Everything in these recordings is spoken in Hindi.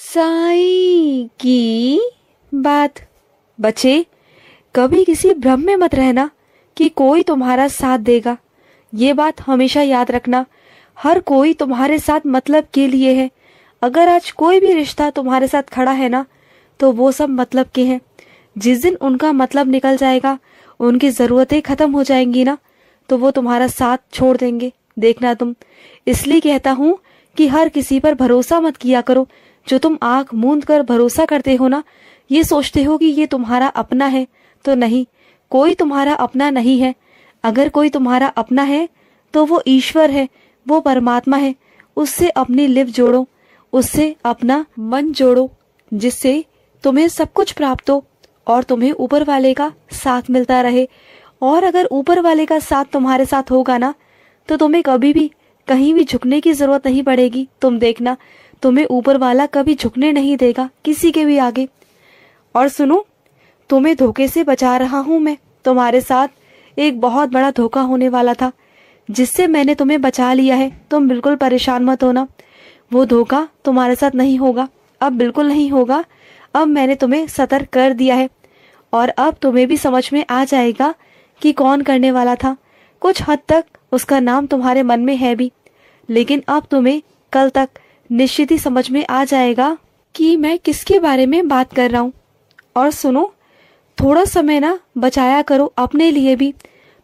साईं की बात। बच्चे, कभी किसी भ्रम में मत रहना कि कोई तुम्हारा साथ देगा। ये बात हमेशा याद रखना, हर कोई तुम्हारे साथ मतलब के लिए है। अगर आज कोई भी रिश्ता तुम्हारे साथ खड़ा है ना, तो वो सब मतलब के हैं। जिस दिन उनका मतलब निकल जाएगा, उनकी जरूरतें खत्म हो जाएंगी ना, तो वो तुम्हारा साथ छोड़ देंगे। देखना तुम। इसलिए कहता हूँ कि हर किसी पर भरोसा मत किया करो। जो तुम आंख मूंद कर भरोसा करते हो ना, ये सोचते हो कि ये तुम्हारा अपना है, तो नहीं, कोई तुम्हारा अपना नहीं है। अगर कोई तुम्हारा अपना है तो वो ईश्वर है, वो परमात्मा है। उससे अपनी लिव जोड़ो, उससे अपना मन जोड़ो, जिससे तुम्हें सब कुछ प्राप्त हो और तुम्हें ऊपर वाले का साथ मिलता रहे। और अगर ऊपर वाले का साथ तुम्हारे साथ होगा ना, तो तुम्हें कभी भी कहीं भी झुकने की जरूरत नहीं पड़ेगी। तुम देखना, तुम्हें ऊपर वाला कभी झुकने नहीं देगा किसी के भी आगे। और सुनो, तुम्हें धोखे से बचा रहा हूं मैं। तुम्हारे साथ एक बहुत बड़ा धोखा होने वाला था, जिससे मैंने तुम्हें बचा लिया है। तुम बिल्कुल परेशान मत होना, वो धोखा तुम्हारे साथ नहीं होगा, अब बिल्कुल नहीं होगा। अब मैंने तुम्हें सतर्क कर दिया है और अब तुम्हें भी समझ में आ जाएगा कि कौन करने वाला था। कुछ हद तक उसका नाम तुम्हारे मन में है भी, लेकिन अब तुम्हें कल तक निश्चित ही समझ में आ जाएगा कि मैं किसके बारे में बात कर रहा हूँ। और सुनो, थोड़ा समय ना बचाया करो अपने लिए भी।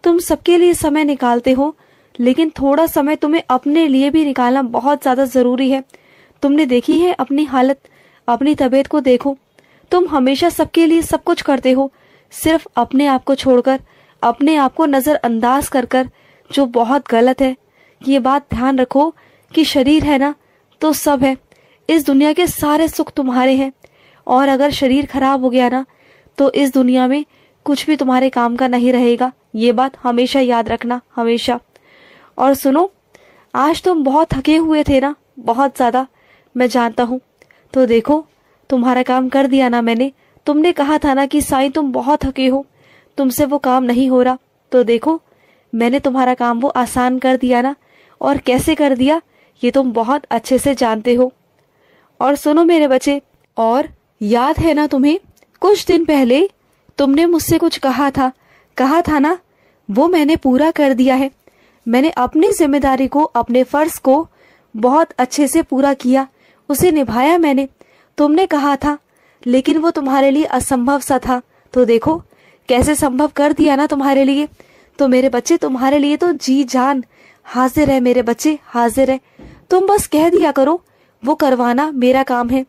तुम सबके लिए समय निकालते हो, लेकिन थोड़ा समय तुम्हें अपने लिए भी निकालना बहुत ज्यादा जरूरी है। तुमने देखी है अपनी हालत, अपनी तबीयत को देखो। तुम हमेशा सबके लिए सब कुछ करते हो, सिर्फ अपने आप को छोड़कर, अपने आप को नजरअंदाज कर कर, जो बहुत गलत है। ये बात ध्यान रखो कि शरीर है ना, तो सब है। इस दुनिया के सारे सुख तुम्हारे हैं, और अगर शरीर खराब हो गया ना, तो इस दुनिया में कुछ भी तुम्हारे काम का नहीं रहेगा। ये बात हमेशा याद रखना, हमेशा। और सुनो, आज तुम बहुत थके हुए थे ना, बहुत ज्यादा, मैं जानता हूँ। तो देखो, तुम्हारा काम कर दिया ना मैंने। तुमने कहा था ना कि साईं तुम बहुत थके हो, तुमसे वो काम नहीं हो रहा। तो देखो, मैंने तुम्हारा काम वो आसान कर दिया ना। और कैसे कर दिया, ये तुम बहुत अच्छे से जानते हो। और सुनो मेरे बच्चे, और याद है ना तुम्हें, कुछ दिन पहले तुमने मुझसे कुछ कहा था ना, वो मैंने पूरा कर दिया है। मैंने अपनी जिम्मेदारी को, अपने फर्ज को बहुत अच्छे से पूरा किया, उसे निभाया मैंने। तुमने कहा था, लेकिन वो तुम्हारे लिए असंभव सा था। तो देखो कैसे संभव कर दिया ना तुम्हारे लिए। तो मेरे बच्चे, तुम्हारे लिए तो जी जान हाजिर है मेरे बच्चे, हाजिर है। तुम बस कह दिया करो, वो करवाना मेरा काम है।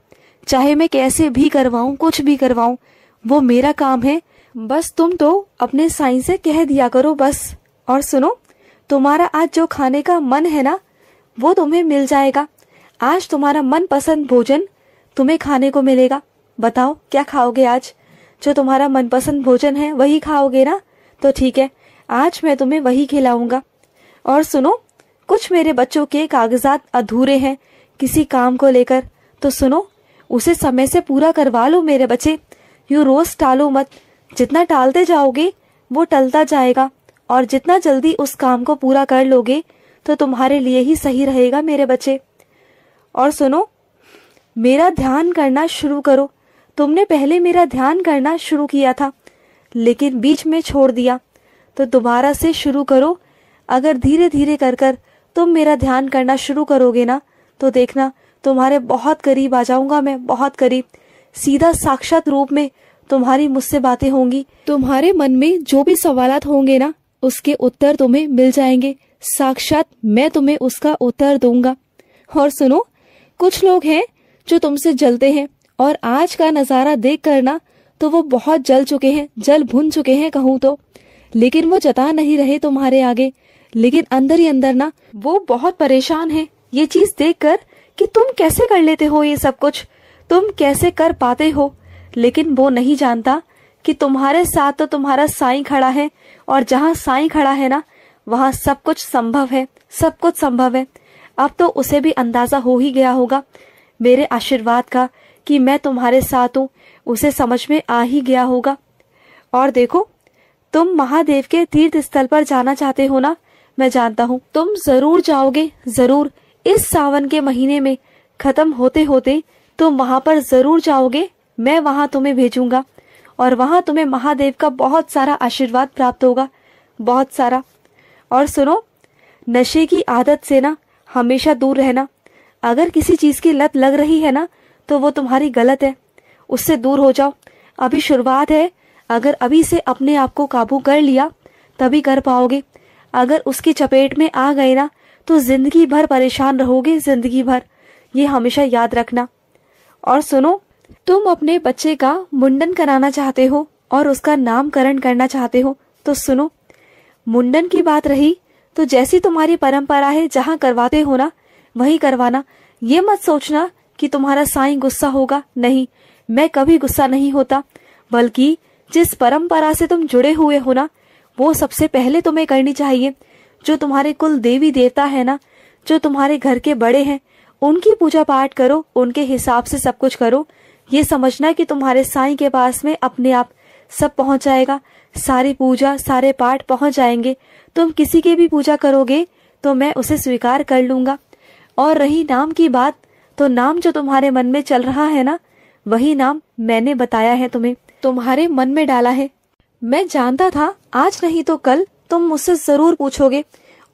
चाहे मैं कैसे भी करवाऊं, कुछ भी करवाऊं, वो मेरा काम है। बस तुम तो अपने साईं से कह दिया करो बस। और सुनो, तुम्हारा आज जो खाने का मन है ना, वो तुम्हें मिल जाएगा। आज तुम्हारा मनपसंद भोजन तुम्हें खाने को मिलेगा। बताओ क्या खाओगे आज? जो तुम्हारा मनपसंद भोजन है वही खाओगे ना? तो ठीक है, आज मैं तुम्हें वही खिलाऊंगा। और सुनो, कुछ मेरे बच्चों के कागजात अधूरे हैं किसी काम को लेकर, तो सुनो, उसे समय से पूरा करवा लो मेरे बच्चे। यूं रोज टालो मत, जितना टालते जाओगे वो टलता जाएगा, और जितना जल्दी उस काम को पूरा कर लोगे तो तुम्हारे लिए ही सही रहेगा मेरे बच्चे। और सुनो, मेरा ध्यान करना शुरू करो। तुमने पहले मेरा ध्यान करना शुरू किया था, लेकिन बीच में छोड़ दिया, तो दोबारा से शुरू करो। अगर धीरे धीरे कर कर तुम मेरा ध्यान करना शुरू करोगे ना, तो देखना तुम्हारे बहुत करीब आ जाऊंगा मैं, बहुत करीब। सीधा साक्षात रूप में तुम्हारी मुझसे बातें होंगी। तुम्हारे मन में जो भी सवालात होंगे ना, उसके उत्तर तुम्हें मिल जाएंगे। साक्षात मैं तुम्हें उसका उत्तर दूंगा। और सुनो, कुछ लोग हैं जो तुमसे जलते हैं, और आज का नजारा देख कर ना, तो वो बहुत जल चुके हैं, जल भुन चुके हैं कहूँ तो। लेकिन वो जता नहीं रहे तुम्हारे आगे, लेकिन अंदर ही अंदर ना वो बहुत परेशान है ये चीज देखकर कि तुम कैसे कर लेते हो ये सब कुछ, तुम कैसे कर पाते हो। लेकिन वो नहीं जानता कि तुम्हारे साथ तो तुम्हारा साईं खड़ा है, और जहाँ साईं खड़ा है ना, वहाँ सब कुछ संभव है, सब कुछ संभव है। अब तो उसे भी अंदाजा हो ही गया होगा मेरे आशीर्वाद का कि मैं तुम्हारे साथ हूँ, उसे समझ में आ ही गया होगा। और देखो, तुम महादेव के तीर्थ स्थल पर जाना चाहते हो ना, मैं जानता हूँ तुम जरूर जाओगे, जरूर। इस सावन के महीने में खत्म होते होते तुम वहां पर जरूर जाओगे, मैं वहां तुम्हें भेजूंगा और वहां तुम्हें महादेव का बहुत सारा आशीर्वाद प्राप्त होगा, बहुत सारा। और सुनो, नशे की आदत से ना हमेशा दूर रहना। अगर किसी चीज की लत लग रही है ना तो वो तुम्हारी गलत है, उससे दूर हो जाओ। अभी शुरुआत है, अगर अभी से अपने आप को काबू कर लिया तभी कर पाओगे। अगर उसकी चपेट में आ गए ना तो जिंदगी भर परेशान रहोगे, जिंदगी भर। ये हमेशा याद रखना। और सुनो, तुम अपने बच्चे का मुंडन कराना चाहते हो और उसका नामकरण करना चाहते हो, तो सुनो, मुंडन की बात रही तो जैसी तुम्हारी परंपरा है जहाँ करवाते हो ना वहीं करवाना। ये मत सोचना कि तुम्हारा साईं गुस्सा होगा, नहीं, मैं कभी गुस्सा नहीं होता। बल्कि जिस परंपरा से तुम जुड़े हुए हो ना वो सबसे पहले तुम्हें करनी चाहिए। जो तुम्हारे कुल देवी देवता है ना, जो तुम्हारे घर के बड़े हैं, उनकी पूजा पाठ करो, उनके हिसाब से सब कुछ करो। ये समझना कि तुम्हारे साईं के पास में अपने आप सब पहुंच जाएगा, सारी पूजा सारे पाठ पहुंच जाएंगे। तुम किसी की भी पूजा करोगे तो मैं उसे स्वीकार कर लूंगा। और रही नाम की बात, तो नाम जो तुम्हारे मन में चल रहा है ना वही नाम मैंने बताया है, तुम्हें तुम्हारे मन में डाला है। मैं जानता था आज नहीं तो कल तुम मुझसे जरूर पूछोगे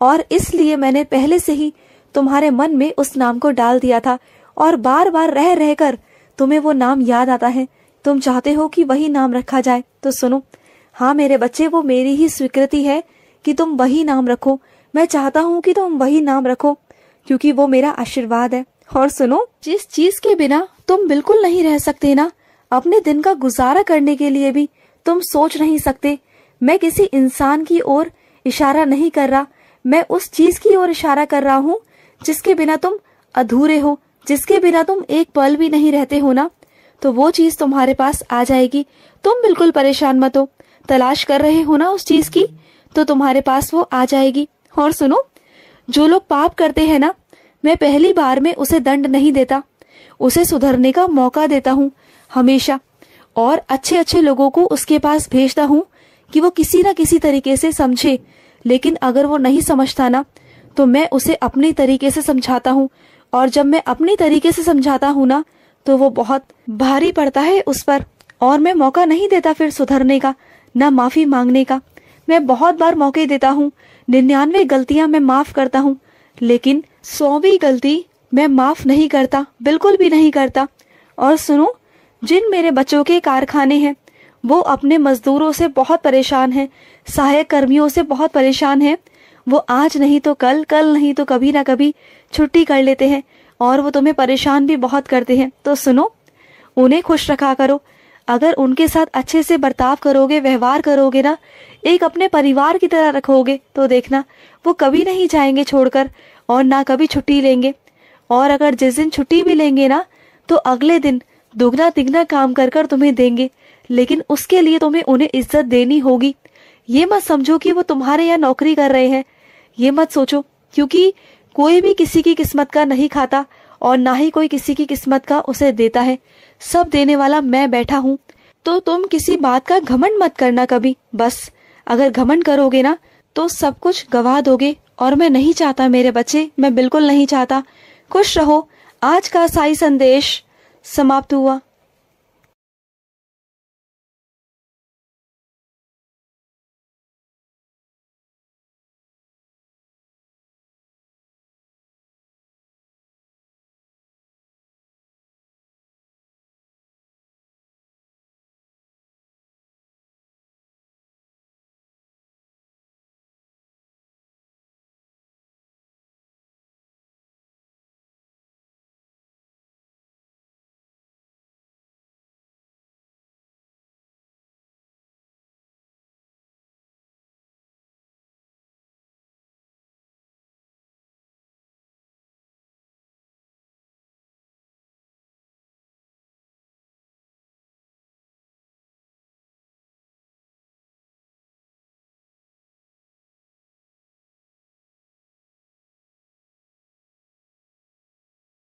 और इसलिए मैंने पहले से ही तुम्हारे मन में उस नाम को डाल दिया था। और बार बार रह रहकर तुम्हें वो नाम याद आता है, तुम चाहते हो कि वही नाम रखा जाए। तो सुनो, हाँ मेरे बच्चे, वो मेरी ही स्वीकृति है कि तुम वही नाम रखो। मैं चाहता हूँ कि तुम वही नाम रखो क्योंकि वो मेरा आशीर्वाद है। और सुनो, जिस चीज के बिना तुम बिल्कुल नहीं रह सकते ना, अपने दिन का गुजारा करने के लिए भी तुम सोच नहीं सकते। मैं किसी इंसान की ओर इशारा नहीं कर रहा, मैं उस चीज की ओर इशारा कर रहा हूँ जिसके बिना तुम अधूरे हो, जिसके बिना तुम एक पल भी नहीं रहते हो ना, तो वो चीज तुम्हारे पास आ जाएगी। तुम बिल्कुल परेशान मत हो, तलाश कर रहे हो ना उस चीज की, तो तुम्हारे पास वो आ जाएगी। और सुनो, जो लोग पाप करते हैं ना, मैं पहली बार में उसे दंड नहीं देता, उसे सुधरने का मौका देता हूँ हमेशा। और अच्छे अच्छे लोगों को उसके पास भेजता हूँ कि वो किसी ना किसी तरीके से समझे। लेकिन अगर वो नहीं समझता ना तो मैं उसे अपने तरीके से समझाता हूँ। और जब मैं अपनी तरीके से समझाता हूँ ना तो वो बहुत भारी पड़ता है उस पर, और मैं मौका नहीं देता फिर सुधरने का, ना माफी मांगने का। मैं बहुत बार मौके देता हूँ, 99 गलतियां मैं माफ करता हूँ, लेकिन 100वीं गलती मैं माफ नहीं करता, बिल्कुल भी नहीं करता। और सुनो, जिन मेरे बच्चों के कारखाने हैं वो अपने मजदूरों से बहुत परेशान हैं, सहायक कर्मियों से बहुत परेशान हैं। वो आज नहीं तो कल, कल नहीं तो कभी ना कभी छुट्टी कर लेते हैं और वो तुम्हें परेशान भी बहुत करते हैं। तो सुनो, उन्हें खुश रखा करो। अगर उनके साथ अच्छे से बर्ताव करोगे, व्यवहार करोगे ना, एक अपने परिवार की तरह रखोगे, तो देखना वो कभी नहीं जाएंगे छोड़कर और ना कभी छुट्टी लेंगे। और अगर जिस दिन छुट्टी भी लेंगे ना तो अगले दिन दुगना तिगना काम कर कर तुम्हें देंगे, लेकिन उसके लिए तुम्हें उन्हें इज्जत देनी होगी। ये मत समझो कि वो तुम्हारे यहाँ नौकरी कर रहे हैं, ये मत सोचो, क्योंकि कोई भी किसी की किस्मत का नहीं खाता और ना ही कोई किसी की किस्मत का उसे देता है। सब देने वाला मैं बैठा हूँ। तो तुम किसी बात का घमंड मत करना कभी, बस। अगर घमंड करोगे ना तो सब कुछ गवा दोगे, और मैं नहीं चाहता मेरे बच्चे, मैं बिल्कुल नहीं चाहता। खुश रहो। आज का साई संदेश समाप्त हुआ।